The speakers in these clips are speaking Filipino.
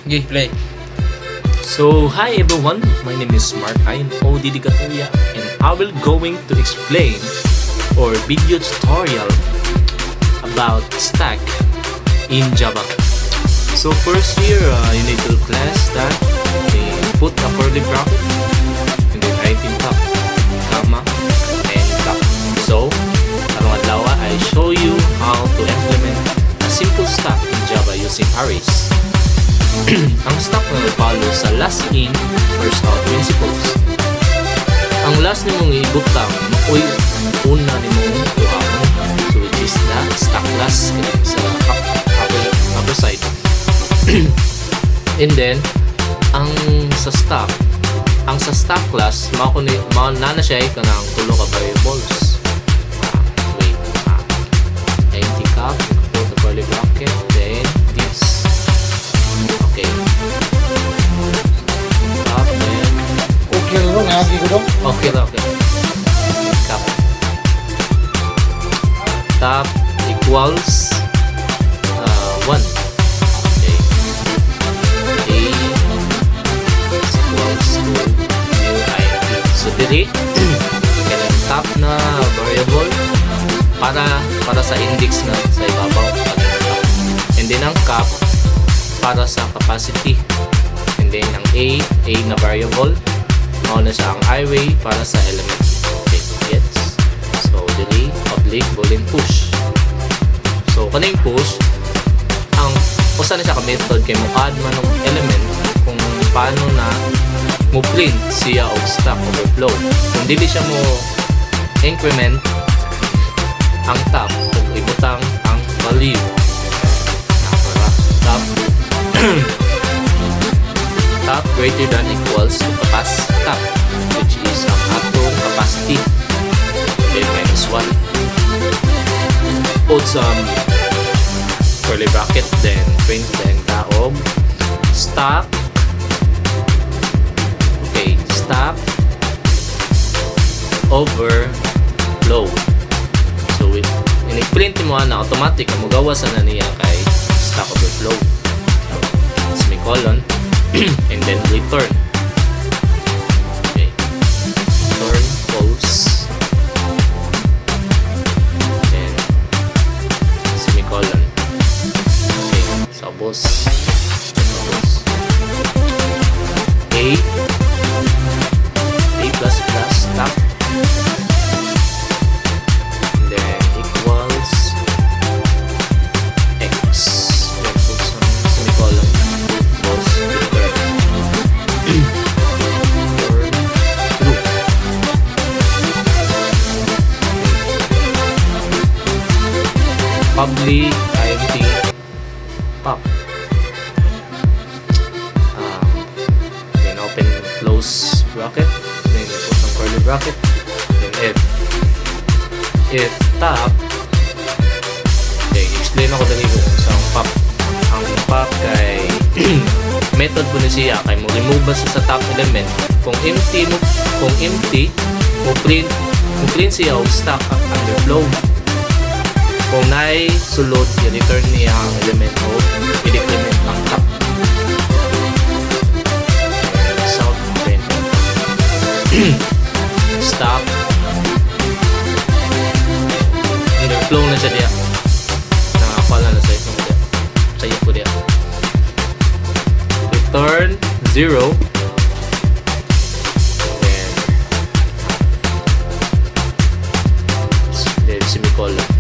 Okay, play. So, hi everyone, my name is Mark Ayn Odidi Katuya and I will going to explain or video tutorial about stack in Java. So first here, you need to class that they put a curly bracket and then writing top, comma, and cap. So, karong adlaw I show you how to implement a simple stack in Java using arrays. Ang stack na follow sa last in, first out principles. Ang last ni mong ibutang, makoy una ni mong kuhamon. So which is the stack last sa upper side. And then, ang sa stack class, na siya ay kanang tulo ka variables. Empty cap, put the curly bracket, then this. Okay. Cap, then Okay lang, nagi ko dong. okay. Cap. Cap equals 1. Okay. A is equals to new id. So diri kanang cap na variable para sa index na sa ibabaw. And then ang cap para sa capacity. And then ang A na variable. Mauna siya ang array para sa element. Okay, gets. So, delete, public, boolean push. So, kaning push, ang usa na siya ka-method kay mo add man ng element kung paano na mo print siya og stack overflow. Kung dili siya mo increment ang top kung ibutang ang value. Top top greater than equals to top, which is ang atong capacity, then minus 1. Put some curly bracket, then print then taog stack. Okay, stack overflow. So in-print mo na automatic na magawas na niya kay stack overflow. Semicolon and then return. Okay. Return false. Then semicolon. Okay. Sabos. A plus plus stack. And then equals X. Then semicolon. Public id pop. Then open close bracket, then put some curly bracket, then if top. Okay, explain ako dali ko sa pop. Ang pop kay method po na siya kay mo remove sa top element. Kung empty mo print siya og stack underflow. Kung na'y sulod, i-return niya ang element o i-decrement ang top. Sound print. Stop. Underflow na siya diya. Nakapala na sa iyo diya. Sa iyo po diya. Return 0. Then semicolon.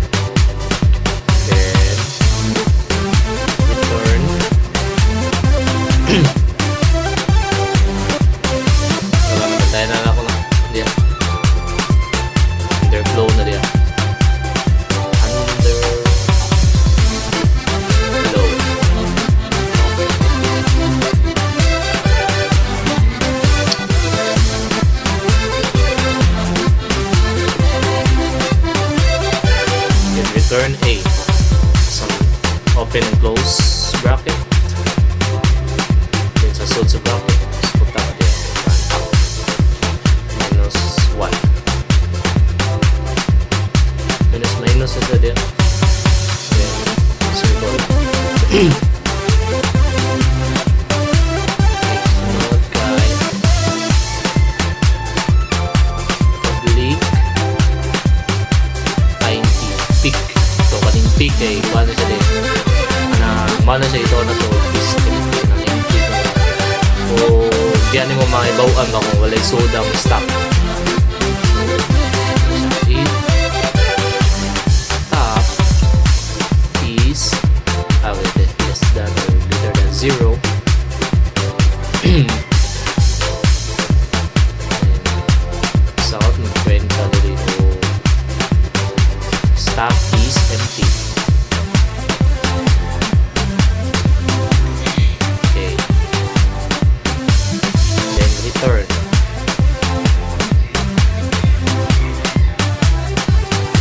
Underflow na diya. Underflow. Then return A. Some open and close bracket. Then sa suot sa bracket, punta ka diya. Minus 1. Minus na diya. Then semicolon. Kaya mo mga ibawaan ba kung walay sodang stock. If top is less than or greater than 0, south mag-print ka dito stock is empty. Okay, then return.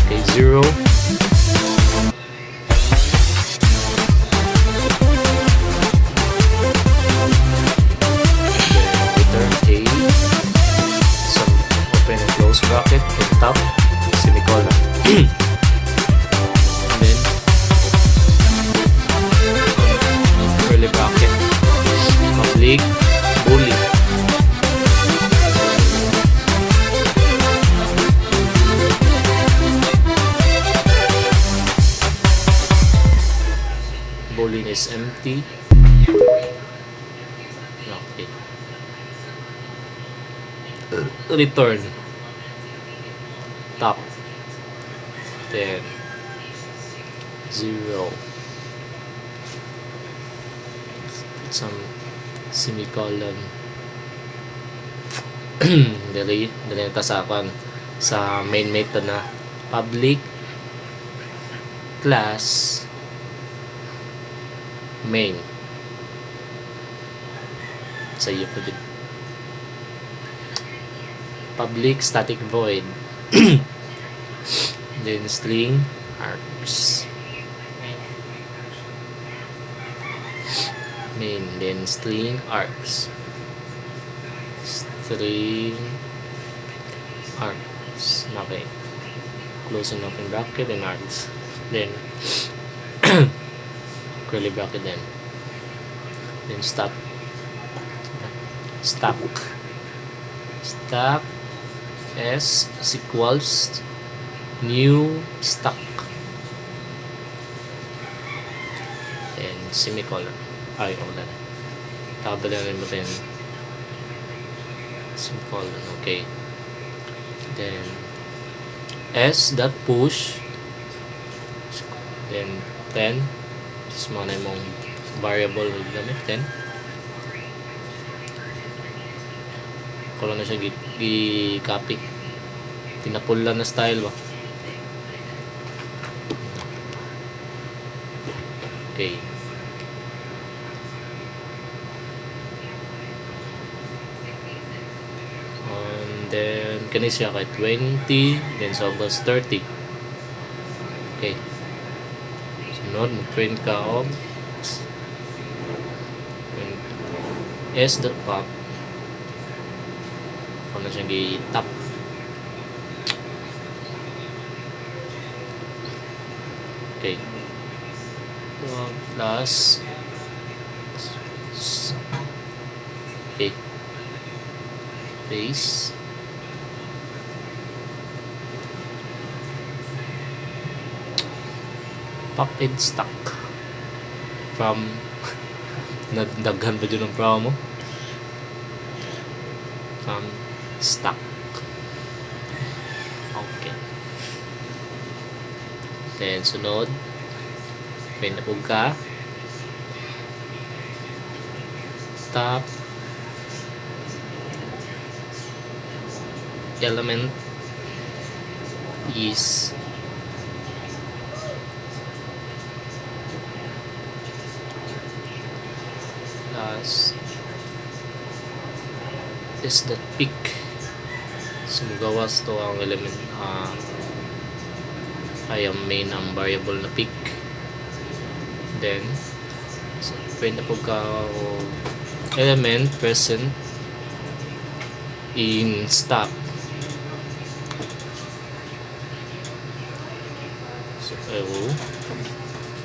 Okay, 0. Bracket at top, semicolon. And then curly bracket, public, boolean. Boolean is empty. Okay. Return top, then 0. Put some semicolon. Dali ta sa main method na public class main. Sa iyo pa din. Public static void. Then string args main, then string args, string args. Okay, close and open bracket and args, then curly bracket, then stop stack s equals new stock and semicolon. Ay, wala na. Tabalan mo rin semicolon. Okay, then s dot push, then 10 is mga mong variable gamit 10. Ko lang na siya gi-copy, tinapulan na style ba. Okay, and then kani siya kay 20, then sobas 30. Okay, sunod mag-print ka of s.pop. Kung na siyang gi-tap. Okay, plus okay, base popped stock from nadaghan pa dyan ang promo from stock. Okay, then sunod print na po ka top element is plus is the pick. So magawas to ang element ay ang main ang variable na pick. Then so, print na po ka element present in stock. So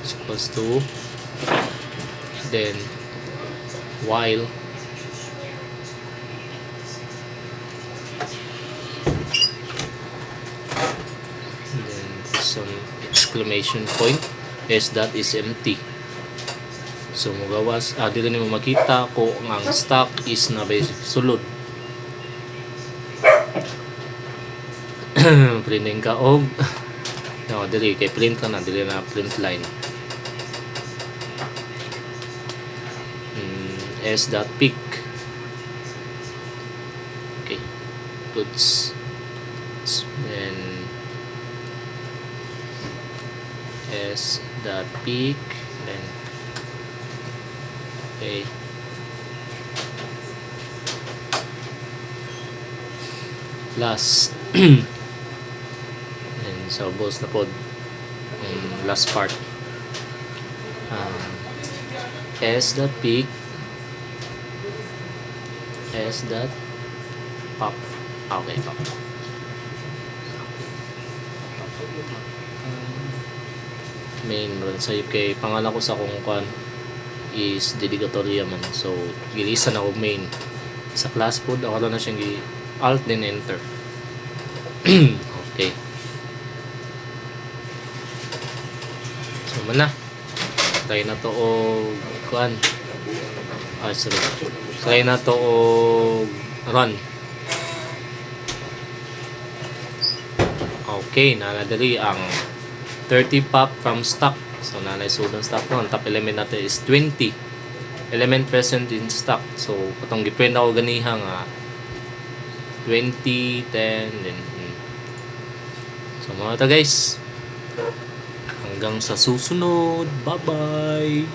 is equals to, then while then some exclamation point, s dot is empty. So mugawas dili nimo makita ko ang stock is na basic sulod. Printing ka og no, dili kay print ka na, dili na print line. S.pic. Okay, goods. Then S.pic, then okay. Plus and so boss na pod last part. S.pic S.pop. Okay, pop. Main ron sa kay pangalan ko sa kung kuan is dedicatoria man. So gilisan ako main sa class pod ako na siyang alt then enter. Okay. So man na. Try na to og kuan. Sorry. Try na to og run. Okay, naladali ang 30 pop from stock. So nanay sudang stock noon. Top element natin is 20 element present in stock. So katong giprint ako ganiha nga 20, 10, then so mga ta guys, hanggang sa susunod. Bye bye.